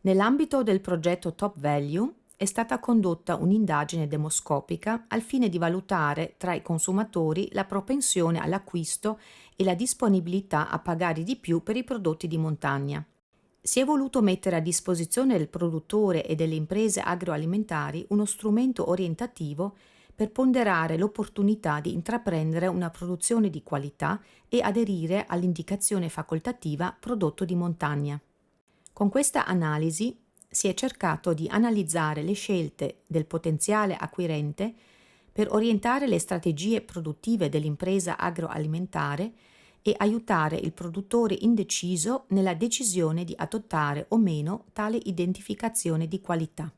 Nell'ambito del progetto Top Value è stata condotta un'indagine demoscopica al fine di valutare tra i consumatori la propensione all'acquisto e la disponibilità a pagare di più per i prodotti di montagna. Si è voluto mettere a disposizione del produttore e delle imprese agroalimentari uno strumento orientativo per ponderare l'opportunità di intraprendere una produzione di qualità e aderire all'indicazione facoltativa prodotto di montagna. Con questa analisi si è cercato di analizzare le scelte del potenziale acquirente per orientare le strategie produttive dell'impresa agroalimentare e aiutare il produttore indeciso nella decisione di adottare o meno tale identificazione di qualità.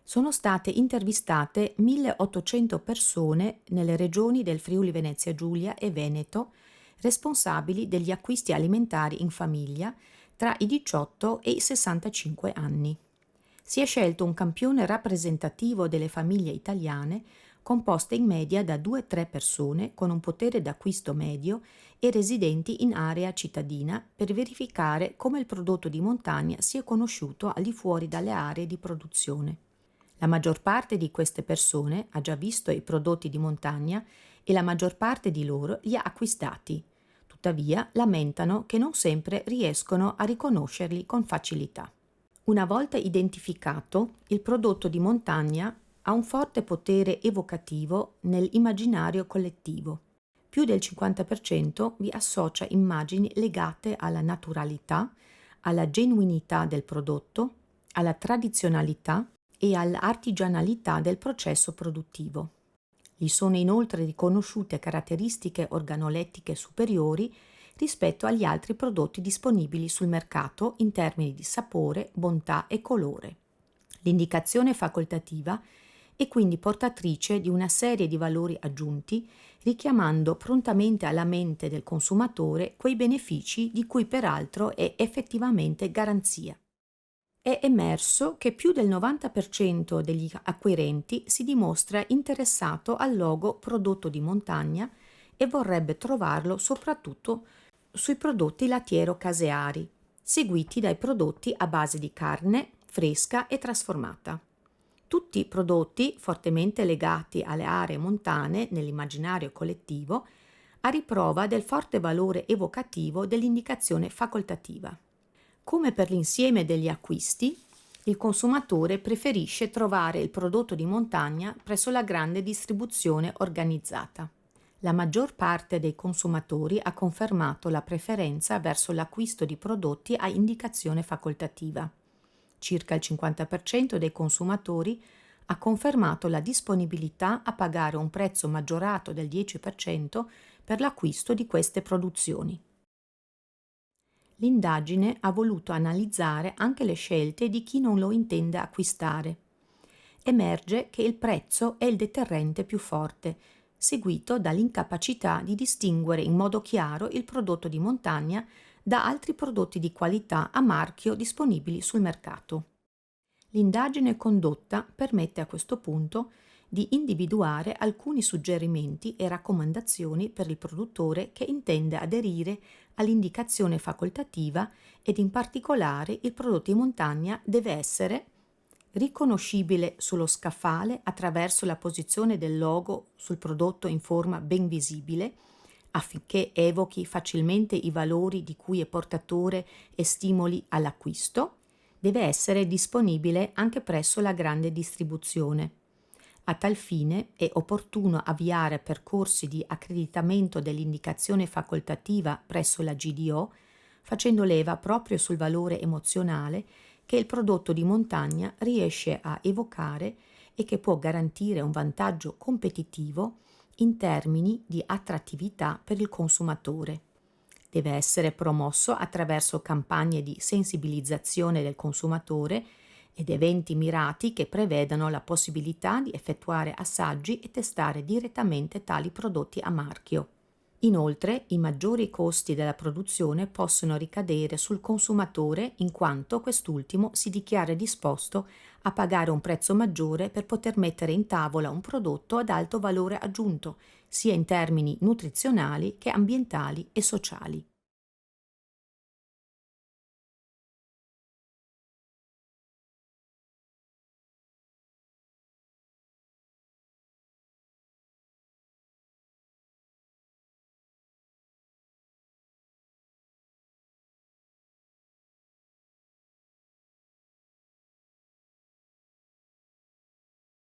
Sono state intervistate 1.800 persone nelle regioni del Friuli Venezia Giulia e Veneto, responsabili degli acquisti alimentari in famiglia tra i 18 e i 65 anni. Si è scelto un campione rappresentativo delle famiglie italiane, composte in media da 2-3 persone con un potere d'acquisto medio e residenti in area cittadina, per verificare come il prodotto di montagna sia conosciuto al di fuori dalle aree di produzione. La maggior parte di queste persone ha già visto i prodotti di montagna e la maggior parte di loro li ha acquistati. Tuttavia, lamentano che non sempre riescono a riconoscerli con facilità. Una volta identificato, il prodotto di montagna ha un forte potere evocativo nell'immaginario collettivo. Più del 50% vi associa immagini legate alla naturalità, alla genuinità del prodotto, alla tradizionalità e all'artigianalità del processo produttivo. Gli sono inoltre riconosciute caratteristiche organolettiche superiori rispetto agli altri prodotti disponibili sul mercato in termini di sapore, bontà e colore. L'indicazione facoltativa è quindi portatrice di una serie di valori aggiunti, richiamando prontamente alla mente del consumatore quei benefici di cui peraltro è effettivamente garanzia. È emerso che più del 90% degli acquirenti si dimostra interessato al logo prodotto di montagna e vorrebbe trovarlo soprattutto sui prodotti lattiero-caseari, seguiti dai prodotti a base di carne fresca e trasformata. Tutti prodotti fortemente legati alle aree montane nell'immaginario collettivo, a riprova del forte valore evocativo dell'indicazione facoltativa. Come per l'insieme degli acquisti, il consumatore preferisce trovare il prodotto di montagna presso la grande distribuzione organizzata. La maggior parte dei consumatori ha confermato la preferenza verso l'acquisto di prodotti a indicazione facoltativa. Circa il 50% dei consumatori ha confermato la disponibilità a pagare un prezzo maggiorato del 10% per l'acquisto di queste produzioni. L'indagine ha voluto analizzare anche le scelte di chi non lo intende acquistare. Emerge che il prezzo è il deterrente più forte, seguito dall'incapacità di distinguere in modo chiaro il prodotto di montagna da altri prodotti di qualità a marchio disponibili sul mercato. L'indagine condotta permette a questo punto di individuare alcuni suggerimenti e raccomandazioni per il produttore che intende aderire all'indicazione facoltativa, ed in particolare il prodotto di montagna deve essere riconoscibile sullo scaffale attraverso la posizione del logo sul prodotto in forma ben visibile, affinché evochi facilmente i valori di cui è portatore e stimoli all'acquisto. Deve essere disponibile anche presso la grande distribuzione. A tal fine è opportuno avviare percorsi di accreditamento dell'indicazione facoltativa presso la GDO, facendo leva proprio sul valore emozionale che il prodotto di montagna riesce a evocare e che può garantire un vantaggio competitivo in termini di attrattività per il consumatore. Deve essere promosso attraverso campagne di sensibilizzazione del consumatore ed eventi mirati che prevedano la possibilità di effettuare assaggi e testare direttamente tali prodotti a marchio. Inoltre, i maggiori costi della produzione possono ricadere sul consumatore, in quanto quest'ultimo si dichiara disposto a pagare un prezzo maggiore per poter mettere in tavola un prodotto ad alto valore aggiunto, sia in termini nutrizionali che ambientali e sociali.